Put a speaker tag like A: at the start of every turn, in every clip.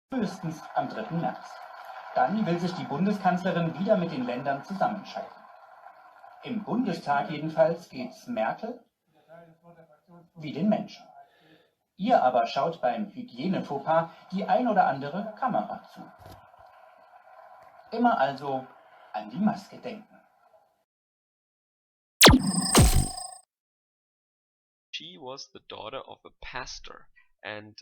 A: Frühestens am 3. März. Dann will sich die Bundeskanzlerin wieder mit den Ländern zusammenschalten. Im Bundestag jedenfalls geht's Merkel wie den Menschen. Ihr aber schaut beim Hygiene-Fauxpas die ein oder andere Kamera zu. Immer also an die Maske denken.
B: She was the daughter of a pastor, and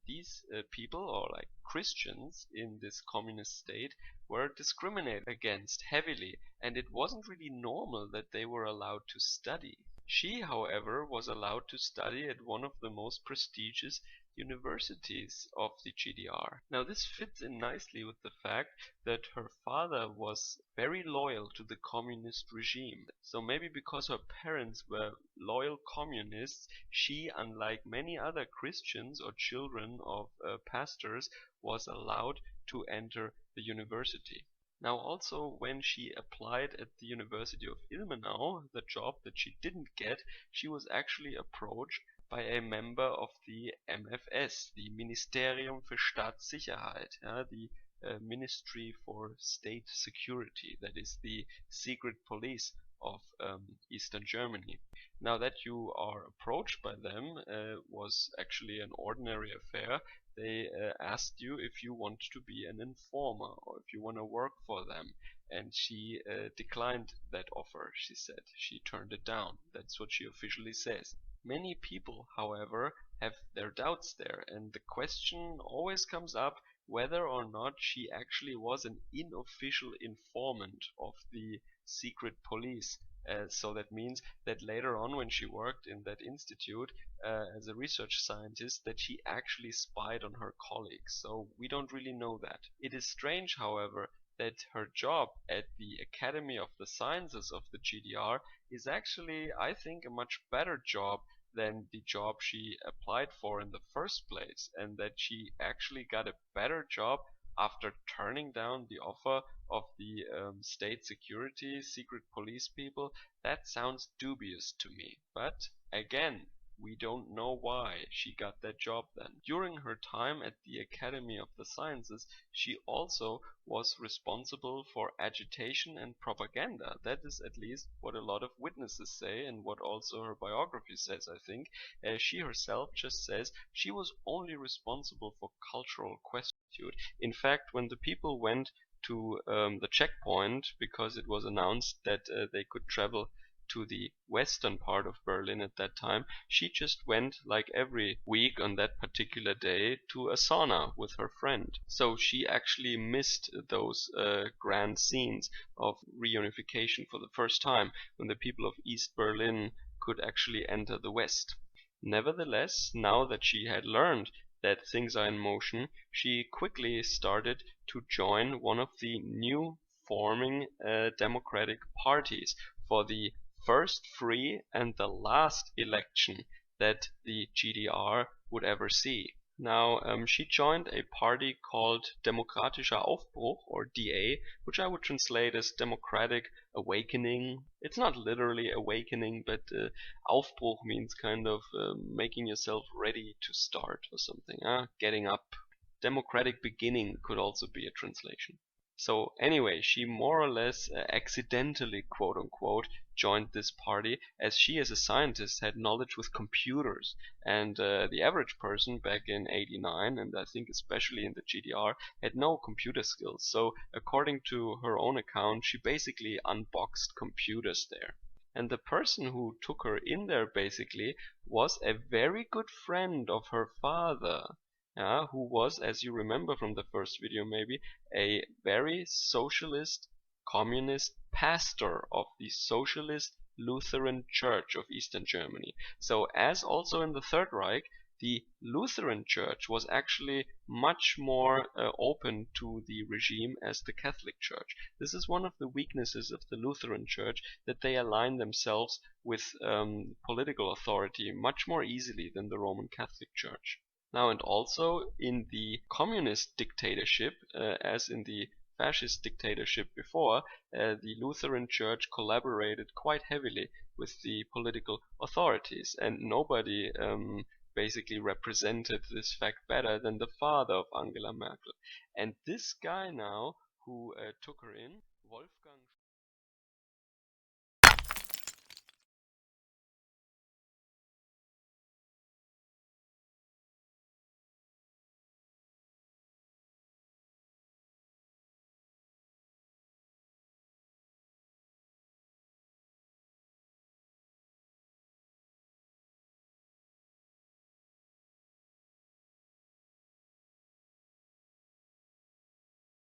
B: these people, or like Christians in this communist state, were discriminated against heavily, and it wasn't really normal that they were allowed to study. She, however, was allowed to study at one of the most prestigious universities of the GDR. Now this fits in nicely with the fact that her father was very loyal to the communist regime. So maybe because her parents were loyal communists, she, unlike many other Christians or children of pastors, was allowed to enter the university. Now also when she applied at the University of Ilmenau, the job that she didn't get, she was actually approached by a member of the MFS, the Ministerium für Staatssicherheit, the Ministry for State Security, that is the secret police of Eastern Germany. Now that you are approached by them was actually an ordinary affair. They asked you if you want to be an informer or if you want to work for them, and she declined that offer. She said she turned it down. That's what she officially says. Many people, however, have their doubts there, and the question always comes up whether or not she actually was an unofficial informant of the secret police. So that means that later on when she worked in that institute as a research scientist, that she actually spied on her colleagues. So we don't really know that. It is strange, however, that her job at the Academy of the Sciences of the GDR is actually, I think, a much better job than the job she applied for in the first place, and that she actually got a better job after turning down the offer of the state security, secret police people. That sounds dubious to me. But again, we don't know why she got that job then. During her time at the Academy of the Sciences, she also was responsible for agitation and propaganda. That is at least what a lot of witnesses say, and what also her biography says, I think. She herself just says she was only responsible for cultural questions. In fact, when the people went to the checkpoint, because it was announced that they could travel to the western part of Berlin at that time, she just went like every week on that particular day to a sauna with her friend. So she actually missed those grand scenes of reunification for the first time, when the people of East Berlin could actually enter the West. Nevertheless, now that she had learned that things are in motion, she quickly started to join one of the new forming democratic parties for the first free and the last election that the GDR would ever see. Now, she joined a party called Demokratischer Aufbruch, or DA, which I would translate as Democratic Awakening. It's not literally awakening, but Aufbruch means kind of making yourself ready to start or something, getting up. Democratic beginning could also be a translation. So anyway, she more or less accidentally, quote unquote, joined this party, as she as a scientist had knowledge with computers, and the average person back in '89, and I think especially in the GDR, had no computer skills. So according to her own account, she basically unboxed computers there. And the person who took her in there basically was a very good friend of her father, who was, as you remember from the first video maybe, a very socialist, communist pastor of the Socialist Lutheran Church of Eastern Germany. So as also in the Third Reich, the Lutheran Church was actually much more open to the regime as the Catholic Church. This is one of the weaknesses of the Lutheran Church, that they align themselves with political authority much more easily than the Roman Catholic Church. Now, and also in the communist dictatorship, as in the fascist dictatorship before, the Lutheran Church collaborated quite heavily with the political authorities, and nobody basically represented this fact better than the father of Angela Merkel. And this guy now who took her in, Wolfgang